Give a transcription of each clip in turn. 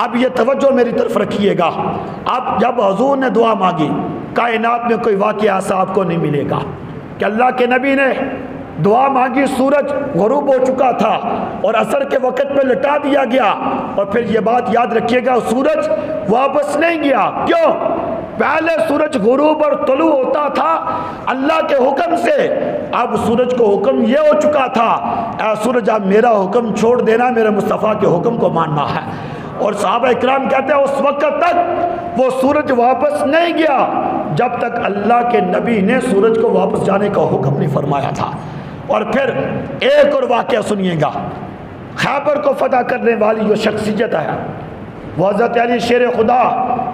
اب یہ توجہ میری طرف رکھیے گا. اب جب حضور نے دعا مانگی، کائنات میں کوئی واقعہ ایسا آپ کو نہیں ملے گا کہ اللہ کے نبی نے دعا مانگی، سورج غروب ہو چکا تھا اور عصر کے وقت میں لٹا دیا گیا، اور پھر یہ بات یاد رکھیے گا سورج واپس نہیں گیا. کیوں؟ پہلے سورج غروب اور طلوع ہوتا تھا اللہ کے حکم سے، اب سورج کو حکم یہ ہو چکا تھا اے سورج اب میرا حکم چھوڑ دینا، میرے مصطفیٰ کے حکم کو ماننا ہے. اور صحابہ اکرام کہتے ہیں اس وقت تک وہ سورج واپس نہیں گیا جب تک اللہ کے نبی نے سورج کو واپس جانے کا حکم نہیں فرمایا تھا. اور پھر ایک اور واقعہ سنیے گا. خیبر کو فتح کرنے والی جو شخصیت ہے وہ حضرت علی شیر خدا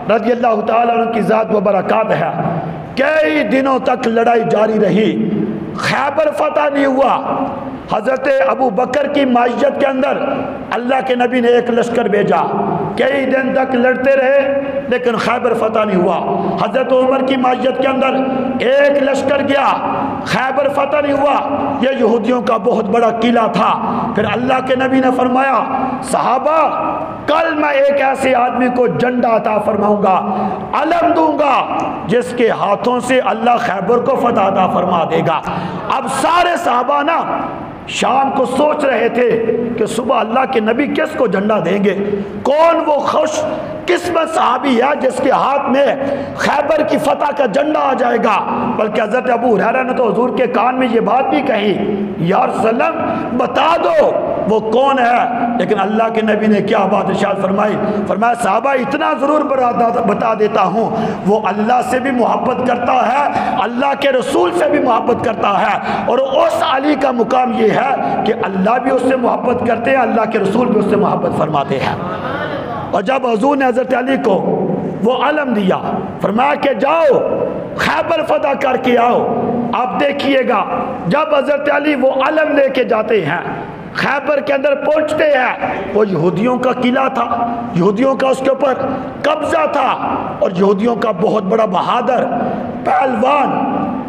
رضی اللہ تعالیٰ عنہ کی ذات و برکات ہے. کئی دنوں تک لڑائی جاری رہی، خیبر فتح نہیں ہوا. حضرت ابو بکر کی معیت کے اندر اللہ کے نبی نے ایک لشکر بھیجا، کئی دن تک لڑتے رہے لیکن خیبر فتح نہیں ہوا. حضرت عمر کی معیت کے اندر ایک لشکر گیا، خیبر فتح نہیں ہوا. یہ یہودیوں کا بہت بڑا قلعہ تھا. پھر اللہ کے نبی نے فرمایا صحابہ کل میں ایک ایسے آدمی کو جھنڈا عطا فرماؤں گا، علم دوں گا، جس کے ہاتھوں سے اللہ خیبر کو فتح عطا فرما دے گا. اب سارے صحابہ نا شام کو سوچ رہے تھے کہ صبح اللہ کے نبی کس کو جھنڈا دیں گے، کون وہ خوش قسمت صحابی ہے جس کے ہاتھ میں خیبر کی فتح کا جھنڈا آ جائے گا. بلکہ حضرت ابو ہریرہ نے تو حضور کے کان میں یہ بات بھی کہی یا رسول اللہ بتا دو وہ کون ہے. لیکن اللہ کے نبی نے کیا بات ارشاد فرمائی؟ فرمایا صحابہ اتنا ضرور بتا دیتا ہوں، وہ اللہ سے بھی محبت کرتا ہے، اللہ کے رسول سے بھی محبت کرتا ہے، اور اس علی کا مقام یہ ہے کہ اللہ بھی اس سے محبت کرتے ہیں، اللہ کے رسول بھی اس سے محبت فرماتے ہیں. اور جب حضور نے حضرت علی کو وہ علم دیا، فرمایا کہ جاؤ خیبر فتح کر کے آؤ. آپ دیکھیے گا جب حضرت علی وہ علم لے کے جاتے ہیں، خیبر کے اندر پہنچتے ہیں، وہ یہودیوں کا قلعہ تھا، یہودیوں کا اس کے اوپر قبضہ تھا، اور یہودیوں کا بہت بڑا بہادر پہلوان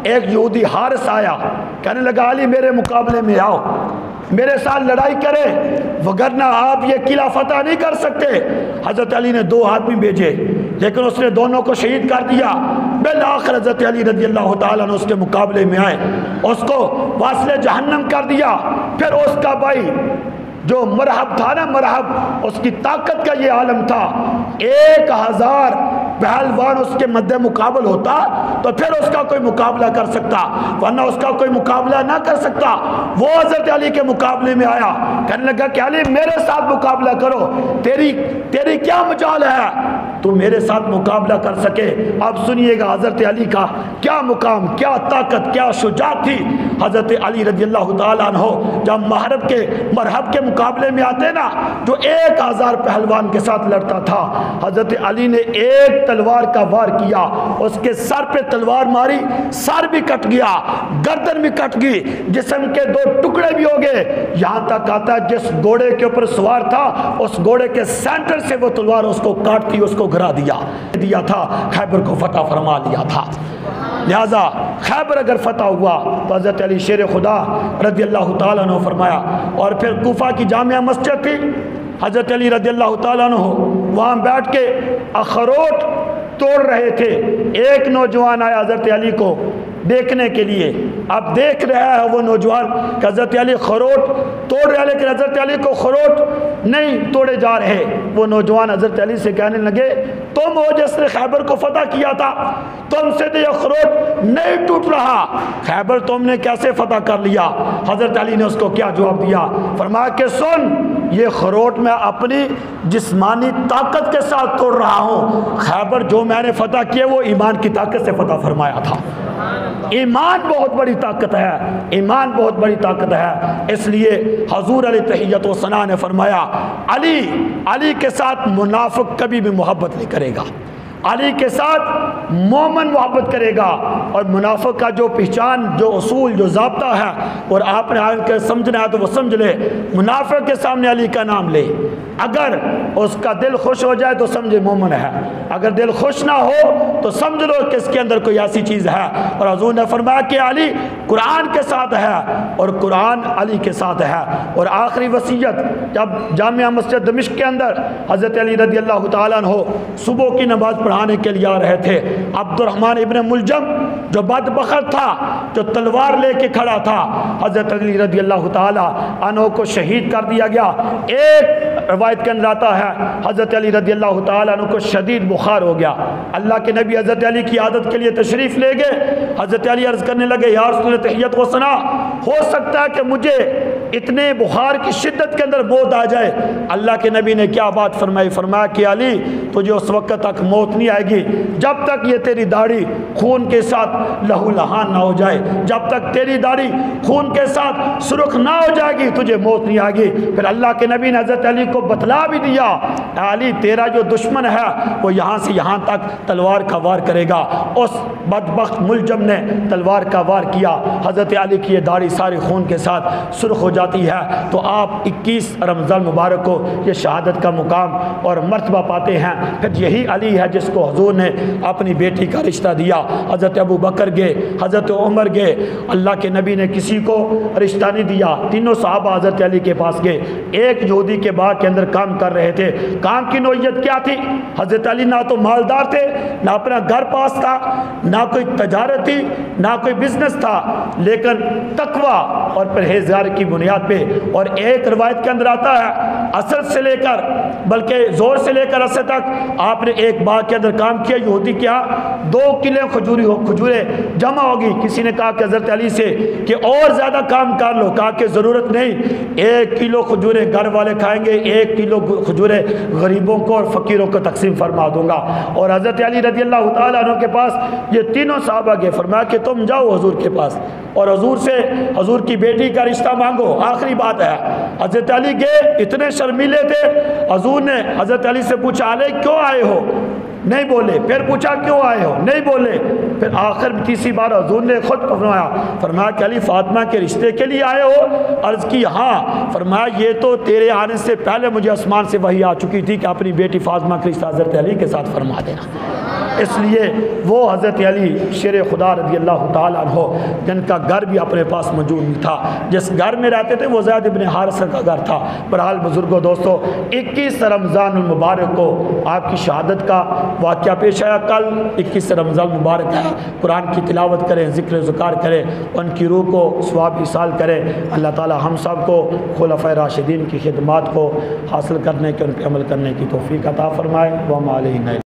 ایک یہودی حارث آیا، کہنے لگا علی میرے مقابلے میں آؤ، میرے ساتھ لڑائی کرے، وگرنہ آپ یہ قلعہ فتح نہیں کر سکتے. حضرت علی نے 2 آدمی بھیجے لیکن اس نے دونوں کو شہید کر دیا. بالآخر حضرت علی رضی اللہ تعالیٰ عنہ اس کے مقابلے میں آئے، اس کو واصل جہنم کر دیا. پھر اس کا بھائی جو مرحب تھا نا، مرحب اس کی طاقت کا یہ عالم تھا، 1000 پہلوان اس کے مد مقابل ہوتا تو پھر اس کا کوئی مقابلہ کر سکتا، ورنہ اس کا کوئی مقابلہ نہ کر سکتا. وہ حضرت علی کے مقابلے میں آیا، کہنے لگا کہ علی میرے ساتھ مقابلہ کرو، تیری کیا مجال ہے تو میرے ساتھ مقابلہ کر سکے. اب سنیے گا حضرت علی کا کیا مقام، کیا طاقت، کیا شجاعت تھی. حضرت علی رضی اللہ تعالیٰ عنہ جب مرحب کے مقابلے میں آتے نا، جو 1000 پہلوان کے ساتھ لڑتا تھا، حضرت علی نے ایک تلوار کا وار کیا، اس کے سر پہ تلوار ماری، سر بھی کٹ گیا، گردن بھی کٹ گئی، جسم کے 2 ٹکڑے بھی ہو گئے. یہاں تک آتا ہے جس گھوڑے کے اوپر سوار تھا اس گھوڑے کے سینٹر سے وہ تلوار اس کو کاٹتی، اس کو گرا دیا تھا، خیبر کو فتح فرما لیا تھا. لہذا خیبر اگر فتح ہوا تو حضرت علی شیر خدا رضی اللہ تعالیٰ عنہ فرمایا. اور پھر کوفہ کی جامع مسجد تھی، حضرت علی رضی اللہ تعالیٰ عنہ وہاں بیٹھ کے اخروٹ توڑ رہے تھے. ایک نوجوان آیا حضرت علی کو دیکھنے کے لیے. اب دیکھ رہا ہے وہ نوجوان کہ حضرت علی خروٹ توڑ رہے، لیکن حضرت علی کو خروٹ نہیں توڑے جا رہے. وہ نوجوان حضرت علی سے کہنے لگے تم ہو جس نے خیبر کو فتح کیا تھا، تم سے تو یہ خروٹ نہیں ٹوٹ رہا، خیبر تم نے کیسے فتح کر لیا؟ حضرت علی نے اس کو کیا جواب دیا؟ فرمایا کہ سن، یہ خروٹ میں اپنی جسمانی طاقت کے ساتھ توڑ رہا ہوں، خیبر جو میں نے فتح کیا وہ ایمان کی طاقت سے فتح فرمایا تھا. ایمان بہت بڑی طاقت ہے، ایمان بہت بڑی طاقت ہے. اس لیے حضور علیہ تحیت و ثنا نے فرمایا علی کے ساتھ منافق کبھی بھی محبت نہیں کرے گا. علی کے ساتھ مومن محبت کرے گا، اور منافق کا جو پہچان، جو اصول، جو ضابطہ ہے، اور آپ نے آج کے سمجھنا ہے تو وہ سمجھ لے، منافق کے سامنے علی کا نام لے، اگر اس کا دل خوش ہو جائے تو سمجھے مومن ہے، اگر دل خوش نہ ہو تو سمجھ لو کہ اس کے اندر کوئی ایسی چیز ہے۔ اور حضور نے فرمایا کہ علی قرآن کے ساتھ ہے اور قرآن علی کے ساتھ ہے۔ اور آخری وصیت، جب جامعہ مسجد دمشق کے اندر حضرت علی رضی اللہ تعالیٰ عنہ صبح کی نماز پڑھانے کے لیے آ رہے تھے، عبد الرحمن ابن ملجم جو بدبخت تھا، جو تلوار لے کے کھڑا تھا، حضرت علی رضی اللہ تعالیٰ عنہ کو شہید کر دیا گیا۔ ایک روایت کے اندر آتا ہے حضرت علی رضی اللہ تعالیٰ عنہ کو شدید بخار ہو گیا، اللہ کے نبی حضرت علی کی عادت کے لیے تشریف لے گئے۔ حضرت علی عرض کرنے لگے، یا رسول اللہ تحیت و ثنا، ہو سکتا ہے کہ مجھے اتنے بخار کی شدت کے اندر موت آ جائے۔ اللہ کے نبی نے کیا بات فرمائی؟ فرمایا کہ علی تجھے اس وقت تک موت نہیں آئے گی جب تک یہ تیری داڑھی خون کے ساتھ لہو لہان نہ ہو جائے، جب تک تیری داڑھی خون کے ساتھ سرخ نہ ہو جائے گی تجھے موت نہیں آئے گی۔ پھر اللہ کے نبی نے حضرت علی کو بتلا بھی دیا، علی تیرا جو دشمن ہے وہ یہاں سے یہاں تک تلوار کا وار کرے گا۔ اس بدبخت ملجم نے تلوار کا وار کیا، حضرت علی کی یہ داڑھی ساری خون کے ساتھ سرخ ہو جاتی ہے، تو آپ 21 رمضان مبارک کو یہ شہادت کا مقام اور مرتبہ پاتے ہیں۔ پھر یہی علی ہے جس کو حضور نے اپنی بیٹی کا رشتہ دیا۔ حضرت ابو بکر گئے، حضرت عمر گئے، اللہ کے نبی نے کسی کو رشتہ نہیں دیا، تینوں صحابہ حضرت علی کے پاس گئے۔ ایک یہودی کے باغ کے اندر کام کر رہے تھے، کام کی نوعیت کیا تھی؟ حضرت علی نہ تو مالدار تھے، نہ اپنا گھر پاس تھا، نہ کوئی تجارت تھی، نہ کوئی بزنس تھا، لیکن تقوی اور پرہیزگاری کی بنیاد پہ۔ اور ایک روایت کے اندر آتا ہے عصر سے لے کر، بلکہ زور سے لے کر عصر تک آپ نے ایک باغ کے اندر کام کیا، یہودی کیا 2 کلو کھجوریں جمع ہوگی۔ کسی نے کہا کہ حضرت علی سے کہ اور زیادہ کام کر لو، کہا کہ ضرورت نہیں، 1 کلو کھجوریں گھر والے کھائیں گے، 1 کلو کھجوریں غریبوں کو اور فقیروں کو تقسیم فرما دوں گا۔ اور حضرت علی رضی اللہ تعالیٰ عنہ کے پاس یہ تینوں صحابہ گئے، فرمایا کہ تم جاؤ حضور کے پاس اور حضور سے حضور کی بیٹی کا رشتہ مانگو، آخری بات ہے۔ حضرت علی گئے، اتنے شرمیلے تھے، حضور نے حضرت علی سے پوچھا علی کیوں آئے ہو؟ نہیں بولے۔ پھر پوچھا کیوں آئے ہو؟ نہیں بولے۔ پھر آخر تیسری بار حضور نے خود فرمایا کہ علی فاطمہ کے رشتے کے لیے آئے ہو؟ عرض کی ہاں۔ فرمایا یہ تو تیرے آنے سے پہلے مجھے آسمان سے وحی آ چکی تھی کہ اپنی بیٹی فاطمہ کا رشتہ حضرت علی کے ساتھ فرما دینا۔ اس لیے وہ حضرت علی شیر خدا رضی اللہ تعالیٰ عنہ جن کا گھر بھی اپنے پاس موجود نہیں تھا، جس گھر میں رہتے تھے وہ زید بن حارثہ کا گھر تھا۔ بہرحال بزرگوں دوستو، 21 رمضان المبارک کو آپ کی شہادت کا واقعہ پیش آیا۔ کل 21 رمضان مبارک ہے، قرآن کی تلاوت کریں، ذکر و ذکار کریں، ان کی روح کو ثواب ایصال کریں۔ اللہ تعالی ہم سب کو خلفائے راشدین کی خدمات کو حاصل کرنے کے، ان پہ عمل کرنے کی توفیق عطا فرمائے۔ وما علینا